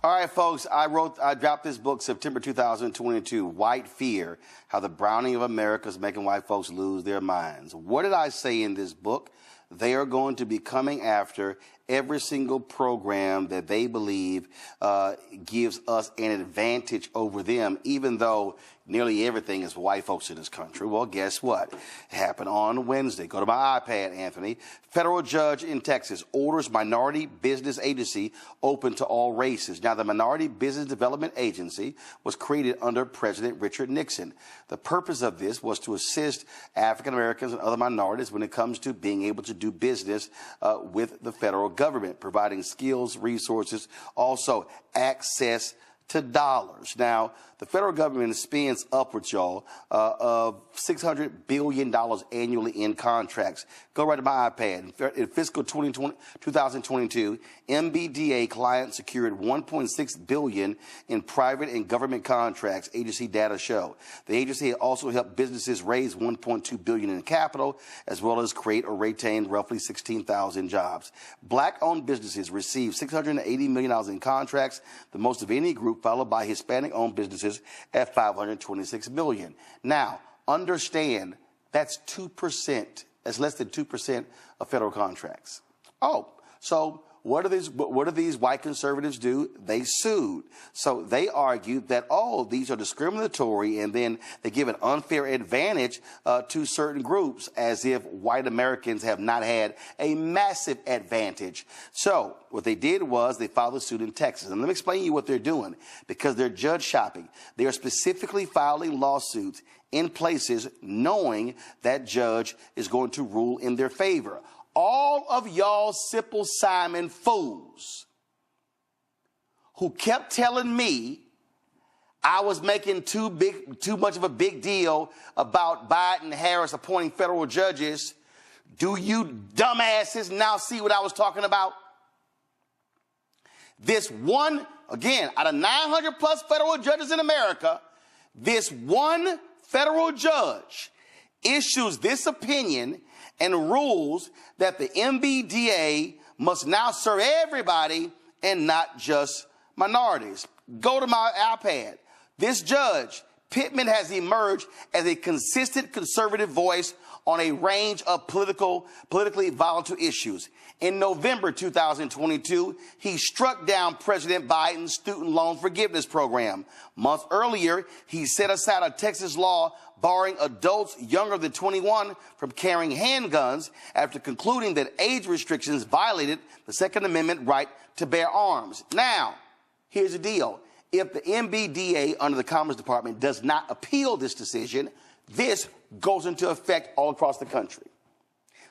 All right, folks, I dropped this book September 2022, White Fear, How the Browning of America is Making White Folks Lose Their Minds. What did I say in this book? They are going to be coming after every single program that they believe gives us an advantage over them, even though nearly everything is for white folks in this country. Well, guess what? It happened on Wednesday. Go to my iPad, Anthony. Federal judge in Texas orders minority business agency open to all races. Now, the Minority Business Development Agency was created under President Richard Nixon. The purpose of this was to assist African Americans and other minorities when it comes to being able to do business with the federal government, providing skills, resources, also access to dollars. Now, the federal government spends upwards, y'all, of $600 billion annually in contracts. Go right to my iPad. In fiscal 2022, MBDA clients secured $1.6 billion in private and government contracts, agency data show. The agency also helped businesses raise $1.2 billion in capital, as well as create or retain roughly 16,000 jobs. Black-owned businesses received $680 million in contracts, the most of any group, followed by Hispanic-owned businesses at $526 million. Now, understand that's 2%. That's less than 2% of federal contracts. Oh, so what do these white conservatives do? They sued. So they argued that, oh, these are discriminatory, and then they give an unfair advantage to certain groups, as if white Americans have not had a massive advantage. So what they did was they filed a suit in Texas. And let me explain to you what they're doing, because they're judge shopping. They are specifically filing lawsuits in places knowing that judge is going to rule in their favor. All of y'all Simple Simon fools who kept telling me I was making too much of a big deal about Biden and Harris appointing federal judges, do you dumbasses now see what I was talking about? This one, again, out of 900 plus federal judges in America, this one federal judge issues this opinion and rules that the MBDA must now serve everybody and not just minorities. Go to my iPad. This judge, Pittman, has emerged as a consistent conservative voice on a range of politically volatile issues. In November 2022, he struck down President Biden's student loan forgiveness program. Months earlier, he set aside a Texas law barring adults younger than 21 from carrying handguns after concluding that age restrictions violated the Second Amendment right to bear arms. Now, here's the deal. If the MBDA under the Commerce Department does not appeal this decision, this goes into effect all across the country.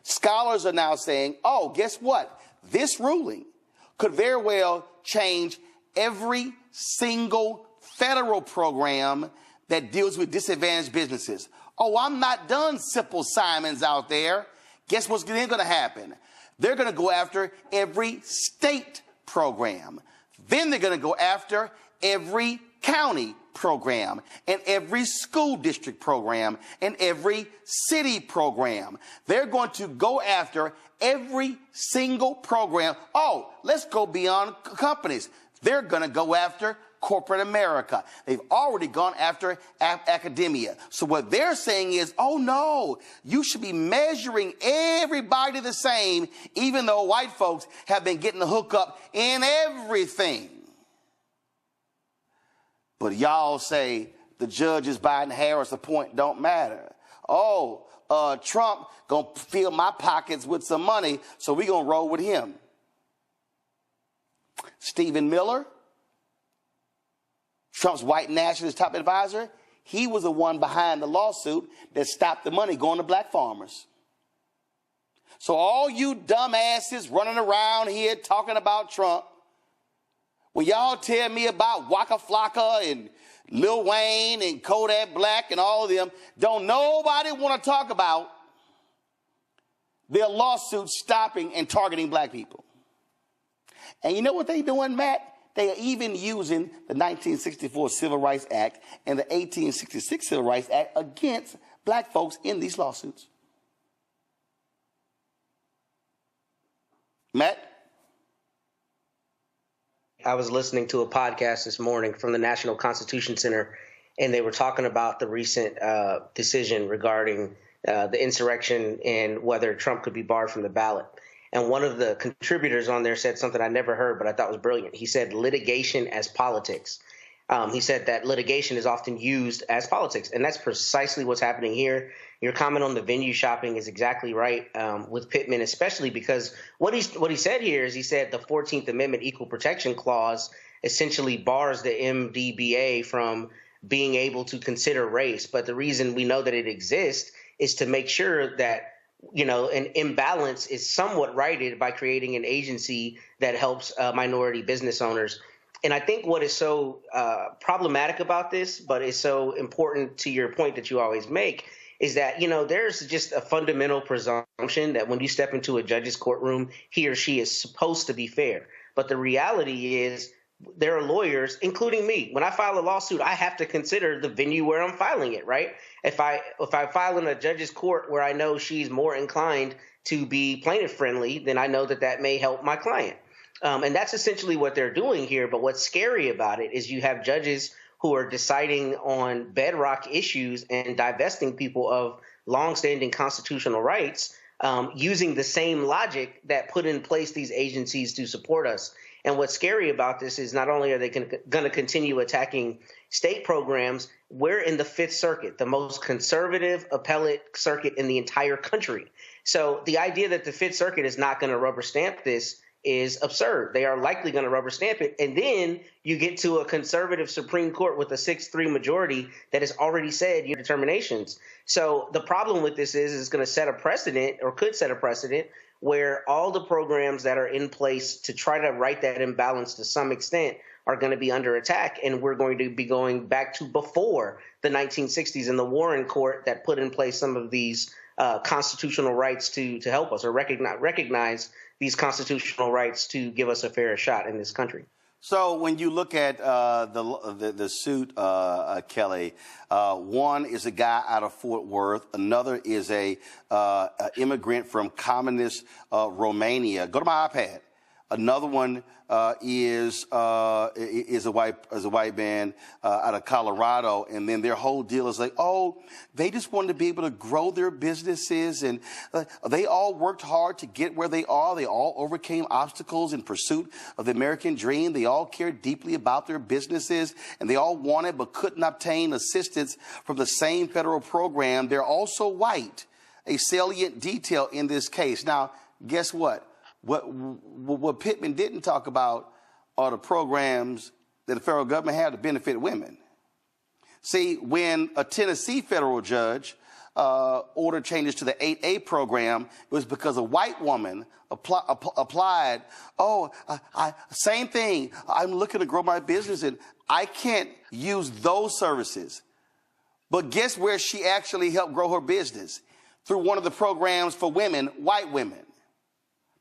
Scholars are now saying, oh, guess what? This ruling could very well change every single federal program that deals with disadvantaged businesses. Oh, I'm not done, Simple Simons out there. Guess what's then going to happen? They're going to go after every state program. Then they're going to go after every county program and every school district program and every city program. They're going to go after every single program. Oh, let's go beyond companies. They're going to go after corporate America. They've already gone after academia. So what they're saying is, oh no, you should be measuring everybody the same, even though white folks have been getting the hookup in everything. But y'all say the judges Biden Harris appoint don't matter. Oh, Trump gonna fill my pockets with some money, so we gonna roll with him. Stephen Miller, Trump's white nationalist top advisor, he was the one behind the lawsuit that stopped the money going to black farmers. So all you dumbasses running around here talking about Trump, when y'all tell me about Waka Flocka and Lil Wayne and Kodak Black and all of them, don't nobody want to talk about their lawsuits stopping and targeting black people. And you know what they doing, Matt? They are even using the 1964 Civil Rights Act and the 1866 Civil Rights Act against black folks in these lawsuits. Matt? I was listening to a podcast this morning from the National Constitution Center, and they were talking about the recent decision regarding the insurrection and whether Trump could be barred from the ballot. And one of the contributors on there said something I never heard, but I thought was brilliant. He said litigation as politics. He said that litigation is often used as politics, and that's precisely what's happening here. Your comment on the venue shopping is exactly right with Pittman, especially because what he said here is he said the 14th Amendment Equal Protection Clause essentially bars the MBDA from being able to consider race. But the reason we know that it exists is to make sure that an imbalance is somewhat righted by creating an agency that helps minority business owners. And I think what is so problematic about this, but is so important to your point that you always make, is that, there's just a fundamental presumption that when you step into a judge's courtroom, he or she is supposed to be fair. But the reality is there are lawyers, including me. When I file a lawsuit, I have to consider the venue where I'm filing it, right? If I file in a judge's court where I know she's more inclined to be plaintiff friendly, then I know that may help my client. And that's essentially what they're doing here. But what's scary about it is you have judges who are deciding on bedrock issues and divesting people of longstanding constitutional rights using the same logic that put in place these agencies to support us. And what's scary about this is not only are they going to continue attacking state programs, we're in the Fifth Circuit, the most conservative appellate circuit in the entire country. So the idea that the Fifth Circuit is not going to rubber stamp this is absurd. They are likely going to rubber stamp it. And then you get to a conservative Supreme Court with a 6-3 majority that has already said your determinations. So the problem with this is it's going to set a precedent, or could set a precedent, where all the programs that are in place to try to right that imbalance to some extent are going to be under attack. And we're going to be going back to before the 1960s and the Warren Court that put in place some of these constitutional rights to help us, or recognize these constitutional rights to give us a fair shot in this country. So when you look at the suit, Kelly, one is a guy out of Fort Worth. Another is a immigrant from communist Romania. Go to my iPad. Another one is a white man out of Colorado, and then their whole deal is like, oh, they just wanted to be able to grow their businesses, and they all worked hard to get where they are. They all overcame obstacles in pursuit of the American dream. They all cared deeply about their businesses, and they all wanted but couldn't obtain assistance from the same federal program. They're also white, a salient detail in this case. Now, guess what? What Pittman didn't talk about are the programs that the federal government had to benefit women. See, when a Tennessee federal judge ordered changes to the 8A program, it was because a white woman applied. Oh, same thing. I'm looking to grow my business, and I can't use those services. But guess where she actually helped grow her business? Through one of the programs for women, white women.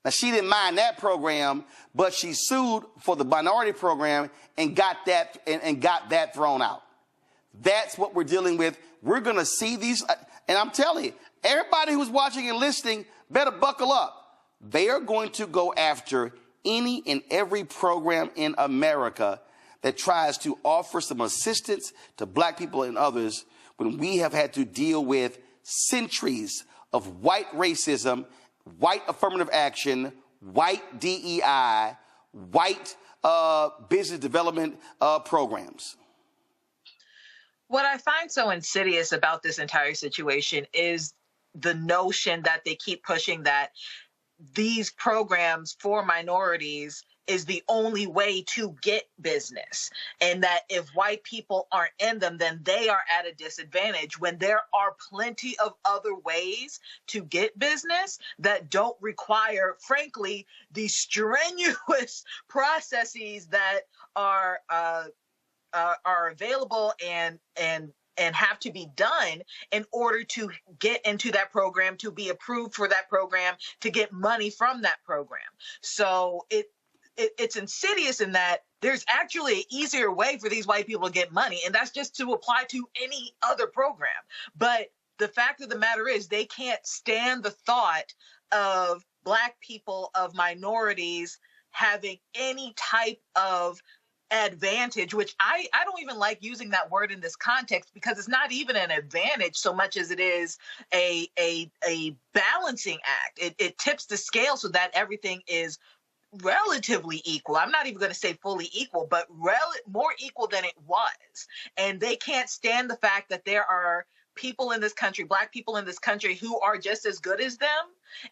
Now, she didn't mind that program, but she sued for the minority program and got that thrown out. That's what we're dealing with. We're going to see these, and I'm telling you, everybody who's watching and listening better buckle up. They are going to go after any and every program in America that tries to offer some assistance to black people and others when we have had to deal with centuries of white racism, white affirmative action, white DEI, white business development programs. What I find so insidious about this entire situation is the notion that they keep pushing that these programs for minorities is the only way to get business, and that if white people aren't in them, then they are at a disadvantage, when there are plenty of other ways to get business that don't require, frankly, the strenuous processes that are available and have to be done in order to get into that program, to be approved for that program, to get money from that program. So it's insidious in that there's actually an easier way for these white people to get money, and that's just to apply to any other program. But the fact of the matter is they can't stand the thought of Black people, of minorities, having any type of advantage, which I don't even like using that word in this context, because it's not even an advantage so much as it is a balancing act. It tips the scale so that everything is relatively equal. I'm not even going to say fully equal, but more equal than it was. And they can't stand the fact that there are people in this country, Black people in this country, who are just as good as them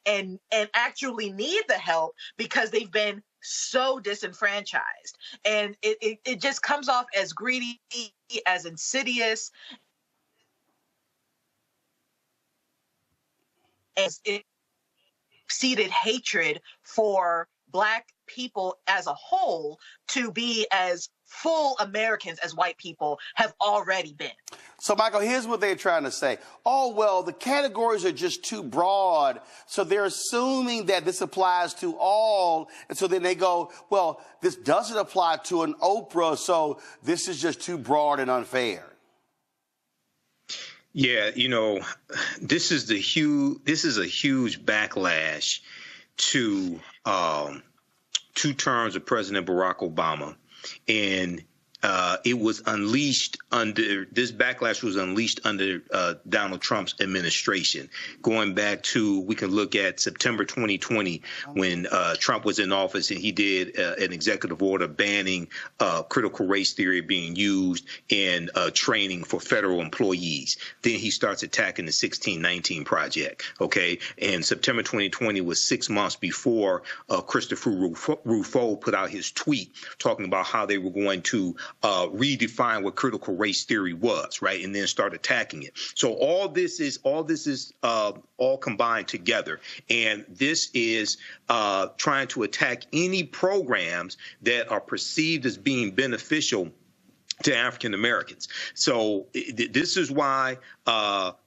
and actually need the help because they've been so disenfranchised. And it just comes off as greedy, as insidious, as seated hatred for Black people as a whole to be as full Americans as white people have already been. So, Michael, here's what they're trying to say. Oh, well, the categories are just too broad, so they're assuming that this applies to all, and so then they go, well, this doesn't apply to an Oprah, so this is just too broad and unfair. Yeah, you know, this is a huge backlash to 2 terms of President Barack Obama, and it was unleashed this backlash was unleashed under Donald Trump's administration. Going back to, we can look at September 2020 when Trump was in office, and he did an executive order banning critical race theory being used in training for federal employees. Then he starts attacking the 1619 Project. OK, and September 2020 was 6 months before Christopher Rufo put out his tweet talking about how they were going to redefine what critical race theory was, right, and then start attacking it. So all this is all combined together, and this is trying to attack any programs that are perceived as being beneficial to African Americans. So this is why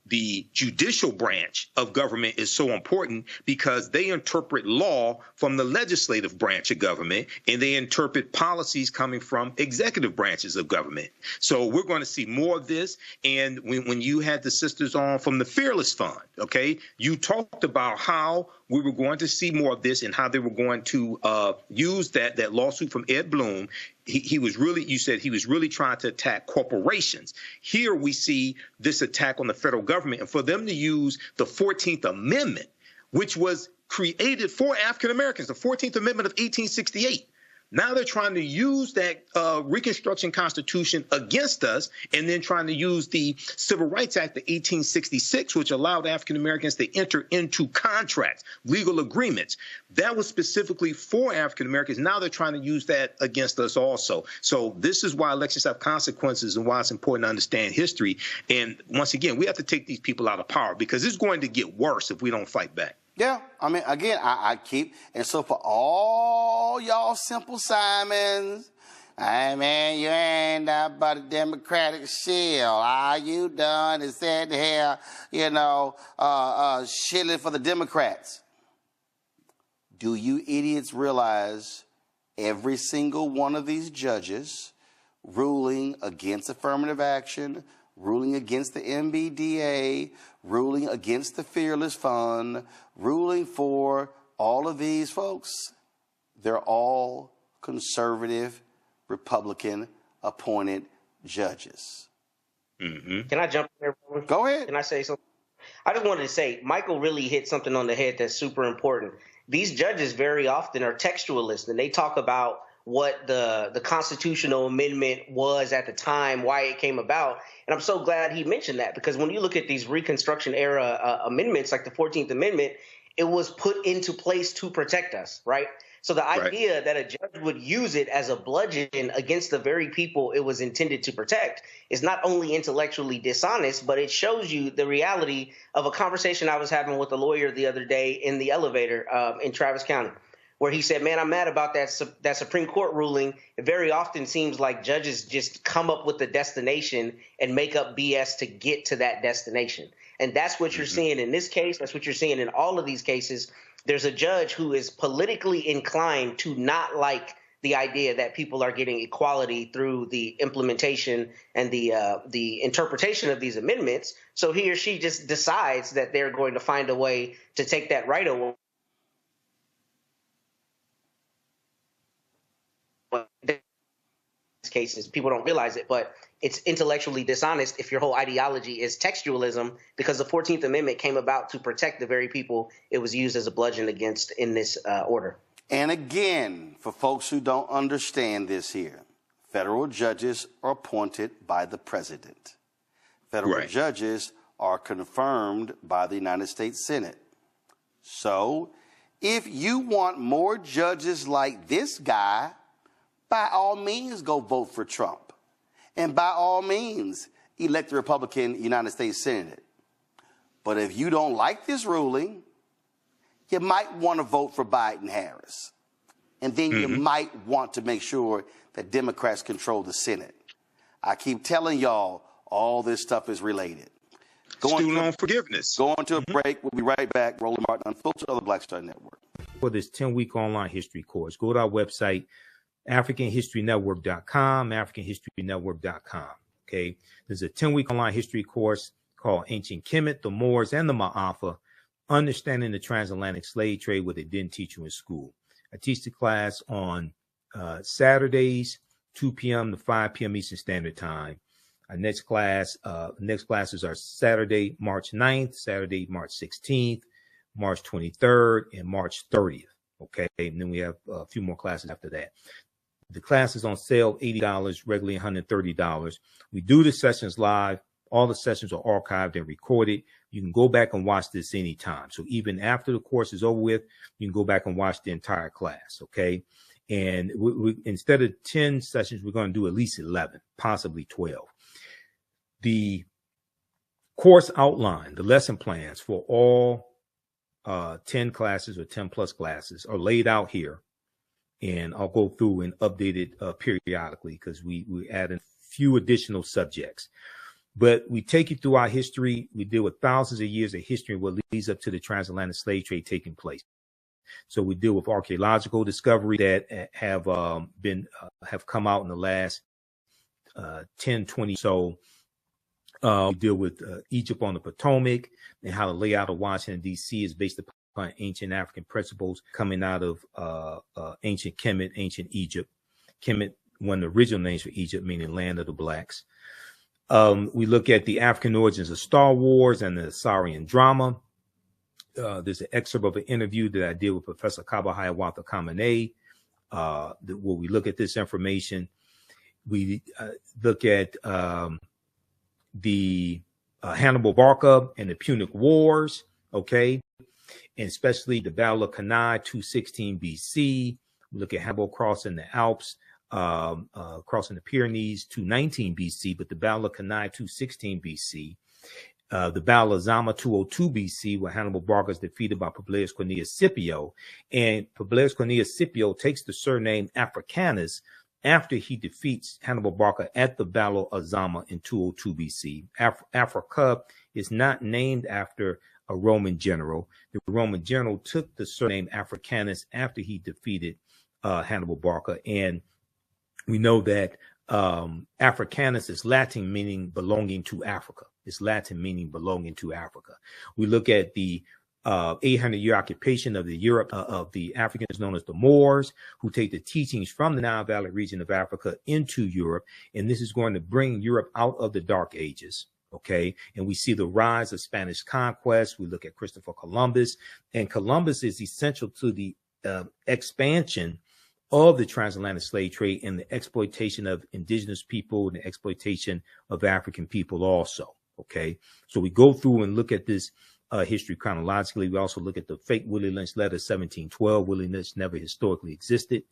the judicial branch of government is so important, because they interpret law from the legislative branch of government, and they interpret policies coming from executive branches of government. So we're going to see more of this. And when you had the sisters on from the Fearless Fund, okay, you talked about how we were going to see more of this and how they were going to use that lawsuit from Ed Bloom. You said he was really trying to attack corporations. Here we see this attack on the federal government, and for them to use the 14th Amendment, which was created for African Americans, the 14th Amendment of 1868. Now they're trying to use that Reconstruction Constitution against us, and then trying to use the Civil Rights Act of 1866, which allowed African Americans to enter into contracts, legal agreements. That was specifically for African Americans. Now they're trying to use that against us also. So this is why elections have consequences, and why it's important to understand history. And once again, we have to take these people out of power, because it's going to get worse if we don't fight back. Yeah, I mean, again, I keep, and so for all y'all simple Simons, hey man, you ain't nothing but a Democratic shill. All you done is said here, shilling for the Democrats. Do you idiots realize every single one of these judges ruling against affirmative action, ruling against the MBDA, ruling against the Fearless Fund, ruling for all of these folks, they're all conservative, Republican appointed judges. Mm-hmm. Can I jump in there? Go ahead. Can I say something? I just wanted to say, Michael really hit something on the head that's super important. These judges very often are textualists, and they talk about what the constitutional amendment was at the time, why it came about. And I'm so glad he mentioned that, because when you look at these Reconstruction era amendments, like the 14th Amendment, it was put into place to protect us, right? So the idea that a judge would use it as a bludgeon against the very people it was intended to protect is not only intellectually dishonest, but it shows you the reality of a conversation I was having with a lawyer the other day in the elevator in Travis County, where he said, man, I'm mad about that Supreme Court ruling. It very often seems like judges just come up with the destination and make up BS to get to that destination. And that's what you're seeing in this case. That's what you're seeing in all of these cases. There's a judge who is politically inclined to not like the idea that people are getting equality through the implementation and the interpretation of these amendments. So he or she just decides that they're going to find a way to take that right away cases. People don't realize it, but it's intellectually dishonest if your whole ideology is textualism, because the 14th Amendment came about to protect the very people it was used as a bludgeon against in this order. And again, for folks who don't understand this here, federal judges are appointed by the president. Federal judges are confirmed by the United States Senate. So if you want more judges like this guy, by all means, go vote for Trump. And by all means, elect the Republican United States Senate. But if you don't like this ruling, you might want to vote for Biden-Harris. And then you might want to make sure that Democrats control the Senate. I keep telling y'all, all this stuff is related. Student loan forgiveness. Going to a break. We'll be right back. Roland Martin, Unfiltered on the Black Star Network. For this 10-week online history course, go to our website, AfricanHistoryNetwork.com, AfricanHistoryNetwork.com. Okay, there's a 10-week online history course called Ancient Kemet, the Moors, and the Ma'afa, Understanding the Transatlantic Slave Trade, what they didn't teach you in school. I teach the class on Saturdays, 2 p.m. to 5 p.m. Eastern Standard Time. Our next classes are Saturday, March 9th, Saturday, March 16th, March 23rd, and March 30th. Okay, and then we have a few more classes after that. The class is on sale, $80, regularly $130. We do the sessions live. All the sessions are archived and recorded. You can go back and watch this anytime. So even after the course is over with, you can go back and watch the entire class, okay? And we instead of 10 sessions, we're going to do at least 11, possibly 12. The course outline, the lesson plans for all 10 classes or 10 plus classes are laid out here. And I'll go through and update it periodically because we add a few additional subjects. But we take you through our history. We deal with thousands of years of history, what leads up to the transatlantic slave trade taking place. So we deal with archaeological discovery that have come out in the last 10, 20. So we deal with Egypt on the Potomac and how the layout of Washington, D.C. is based upon ancient African principles coming out of ancient Kemet, ancient Egypt. Kemet, one of the original names for Egypt, meaning land of the blacks. We look at the African origins of Star Wars and the Assyrian drama. There's an excerpt of an interview that I did with Professor Kaba Hiawatha Kamene, where we look at this information. We look at the Hannibal Barca and the Punic Wars, okay, and especially the Battle of Cannae, 216 BC. We look at Hannibal crossing the Alps, crossing the Pyrenees, 219 BC, but the Battle of Cannae, 216 BC. The Battle of Zama, 202 BC, where Hannibal Barca is defeated by Publius Cornelius Scipio. And Publius Cornelius Scipio takes the surname Africanus after he defeats Hannibal Barca at the Battle of Zama in 202 BC. Africa is not named after a Roman general. The Roman general took the surname Africanus after he defeated Hannibal Barca. And we know that Africanus is Latin, meaning belonging to Africa. It's Latin meaning belonging to Africa. We look at the 800-year occupation of the Europe of the Africans known as the Moors, who take the teachings from the Nile Valley region of Africa into Europe, and this is going to bring Europe out of the Dark Ages. Okay, and we see the rise of Spanish conquest. We look at Christopher Columbus, and Columbus is essential to the expansion of the transatlantic slave trade and the exploitation of indigenous people and the exploitation of African people also. Okay, so we go through and look at this history chronologically. We also look at the fake Willie Lynch letter 1712. Willie Lynch never historically existed.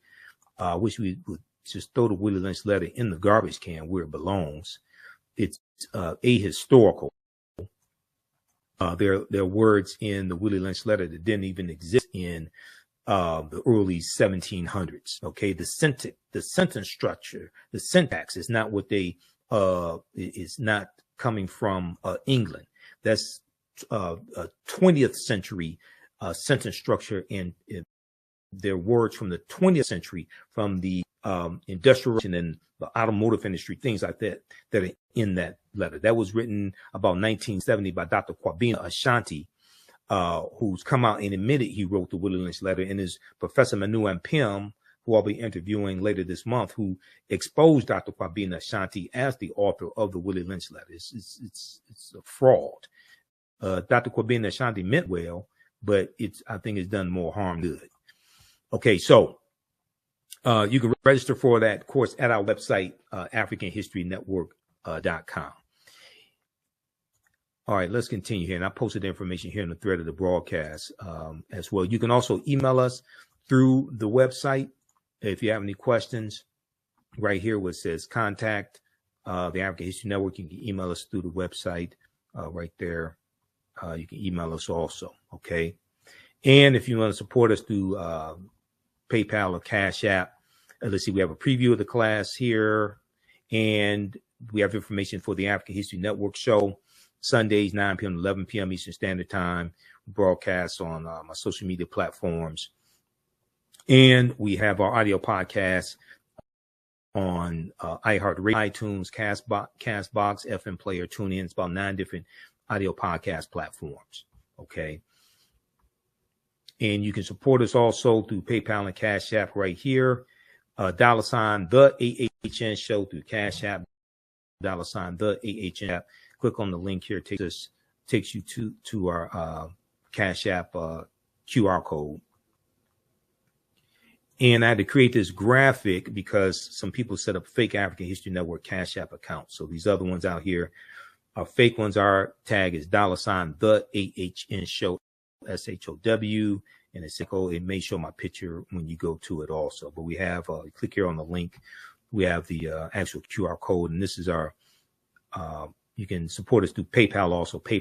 I wish we would just throw the Willie Lynch letter in the garbage can where it belongs. It's ahistorical. There are words in the Willie Lynch letter that didn't even exist in the early 1700s. Okay, the sentence structure, the syntax is not what they is not coming from England. That's a 20th century sentence structure, and their words from the 20th century, from the industrial revolution and the automotive industry, things like that, that are in that letter. That was written about 1970 by Dr. Kwabena Ashanti, who's come out and admitted he wrote the Willie Lynch letter, and his Professor Manu Ampim, who I'll be interviewing later this month, who exposed Dr. Kwabena Ashanti as the author of the Willie Lynch letter. It's a fraud. Dr. Kwabena Ashanti meant well, but I think it's done more harm than good. Okay, so you can register for that course at our website, AfricanHistoryNetwork.com. All right, let's continue here. And I posted the information here in the thread of the broadcast as well. You can also email us through the website if you have any questions. Right here where it says contact the African History Network, you can email us through the website right there. You can email us also, okay? And if you want to support us through PayPal or Cash App, let's see, we have a preview of the class here, and we have information for the African History Network show, Sundays, 9 p.m. to 11 p.m. Eastern Standard Time. We broadcast on my social media platforms. And we have our audio podcast on iHeartRadio, iTunes, Castbox, FM Player, TuneIn. It's about 9 different audio podcast platforms. Okay. And you can support us also through PayPal and Cash App right here. $ the AHN show through Cash App, $ the AHN app. Click on the link here. Takes you to our Cash App QR code. And I had to create this graphic because some people set up fake African History Network Cash App accounts. So these other ones out here are fake ones. Our tag is $ the AHN show, SHOW. And it may show my picture when you go to it also. But we have, click here on the link. We have the actual QR code. And this is our, you can support us through PayPal also. PayPal